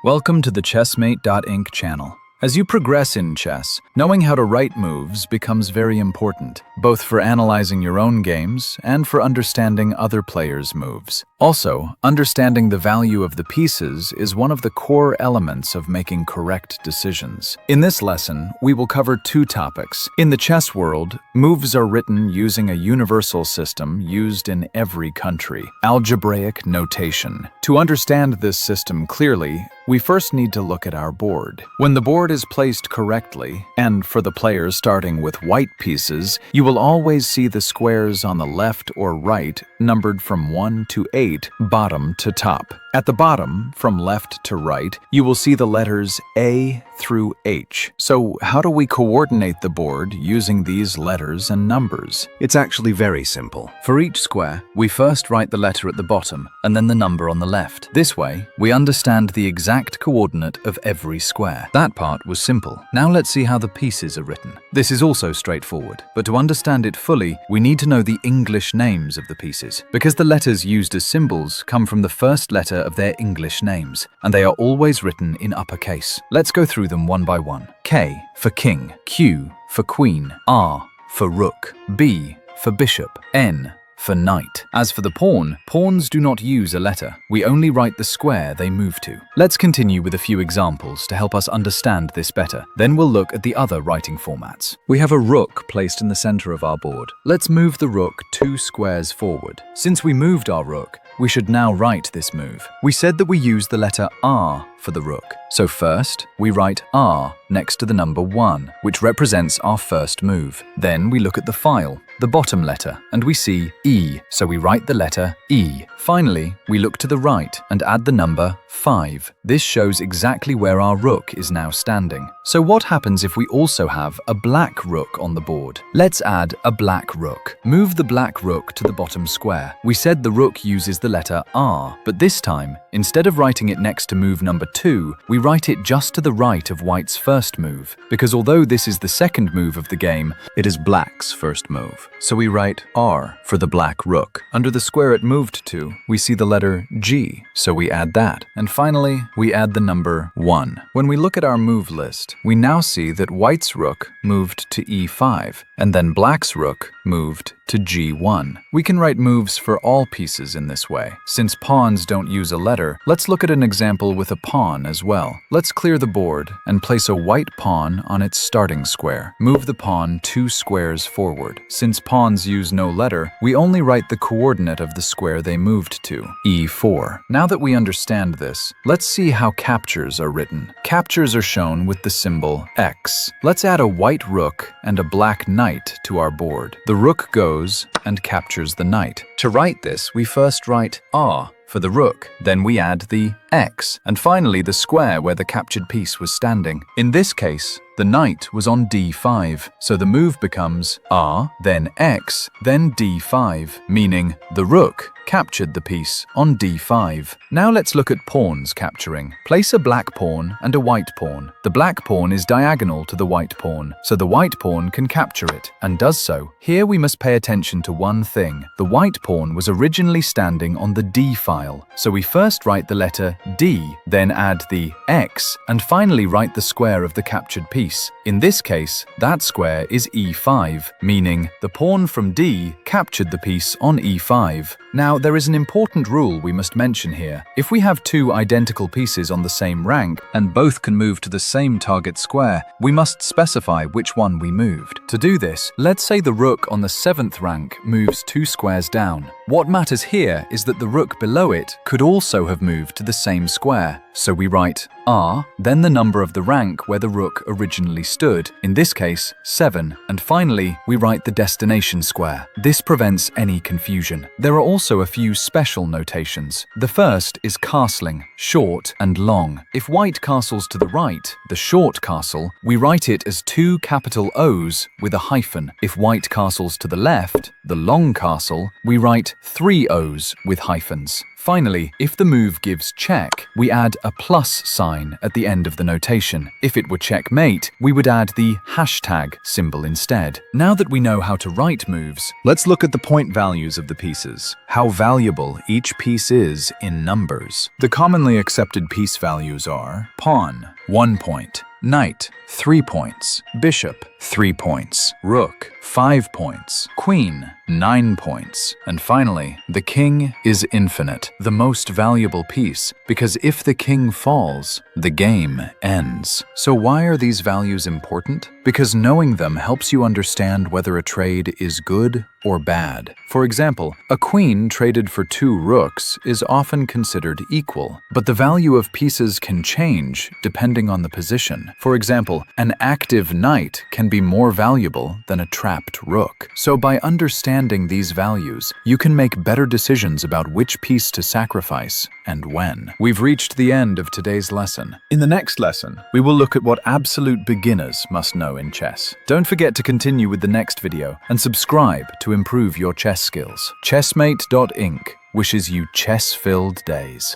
Welcome to the ChessMate-ink channel. As you progress in chess, knowing how to write moves becomes very important, both for analyzing your own games and for understanding other players' moves. Also, understanding the value of the pieces is one of the core elements of making correct decisions. In this lesson, we will cover two topics. In the chess world, moves are written using a universal system used in every country, algebraic notation. To understand this system clearly, we first need to look at our board. When the board is placed correctly, and for the players starting with white pieces, you will always see the squares on the left or right numbered from 1 to 8, bottom to top. At the bottom, from left to right, you will see the letters A through H. So how do we coordinate the board using these letters and numbers? It's actually very simple. For each square, we first write the letter at the bottom and then the number on the left. This way, we understand the exact coordinate of every square. That part was simple. Now let's see how the pieces are written. This is also straightforward, but to understand it fully, we need to know the English names of the pieces, because the letters used as symbols come from the first letter of their English names, and they are always written in uppercase. Let's go through them one by one. K for king, Q for queen, R for rook, B for bishop, N for knight. As for the pawn, pawns do not use a letter. We only write the square they move to. Let's continue with a few examples to help us understand this better. Then we'll look at the other writing formats. We have a rook placed in the center of our board. Let's move the rook 2 squares forward. Since we moved our rook, we should now write this move. We said that we use the letter R for the rook. So first, we write R next to the number 1, which represents our first move. Then we look at the file, the bottom letter, and we see E, so we write the letter E. Finally, we look to the right and add the number 5. This shows exactly where our rook is now standing. So what happens if we also have a black rook on the board? Let's add a black rook. Move the black rook to the bottom square. We said the rook uses the letter R, but this time, instead of writing it next to move number 2, we write it just to the right of white's first move, because although this is the second move of the game, It is black's first move. So we write R for the black rook. under the square it moved to, we see the letter G, so we add that. And finally, we add the number 1. When we look at our move list, we now see that white's rook moved to E5, and then black's rook moved to G1. We can write moves for all pieces in this way. Since pawns don't use a letter, let's look at an example with a pawn as well. Let's clear the board and place a white pawn on its starting square. Move the pawn 2 squares forward. Since pawns use no letter, we only write the coordinate of the square they moved to, E4. Now that we understand this, let's see how captures are written. Captures are shown with the symbol X. Let's add a white rook and a black knight to our board. The rook goes and captures the knight. To write this, we first write R for the rook, then we add the X, and finally the square where the captured piece was standing. In this case, the knight was on D5, so the move becomes R, then X, then D5, meaning the rook captured the piece on D5. Now let's look at pawns capturing. Place a black pawn and a white pawn. The black pawn is diagonal to the white pawn, so the white pawn can capture it, and does so. Here we must pay attention to one thing. The white pawn was originally standing on the D file, so we first write the letter D, then add the X, and finally write the square of the captured piece. In this case, that square is E5, meaning the pawn from D captured the piece on E5. Now, there is an important rule we must mention here. If we have 2 identical pieces on the same rank, and both can move to the same target square, we must specify which one we moved. To do this, let's say the rook on the 7th rank moves 2 squares down. What matters here is that the rook below it could also have moved to the same square. So we write R, then the number of the rank where the rook originally stood, in this case 7, and finally we write the destination square. This prevents any confusion. There are also a few special notations. The first is castling, short and long. If white castles to the right, the short castle, we write it as 2 capital O's with a hyphen. If white castles to the left, the long castle, we write 3 O's with hyphens. Finally, if the move gives check, we add a plus sign at the end of the notation. If it were checkmate, we would add the hashtag symbol instead. Now that we know how to write moves, Let's look at the point values of the pieces. how valuable each piece is in numbers. The commonly accepted piece values are pawn, 1 point, knight, 3 points, bishop, 3 points, rook, 5 points, queen, 9 points, and finally, the king is infinite, the most valuable piece, because if the king falls, the game ends. So why are these values important? Because knowing them helps you understand whether a trade is good or bad. For example, a queen traded for 2 rooks is often considered equal, but the value of pieces can change depending on the position. For example, an active knight can be more valuable than a trapped rook. So by understanding these values, you can make better decisions about which piece to sacrifice and when. We've reached the end of today's lesson. In the next lesson, we will look at what absolute beginners must know in chess. Don't forget to continue with the next video and subscribe to improve your chess skills. ChessMate-ink wishes you chess-filled days.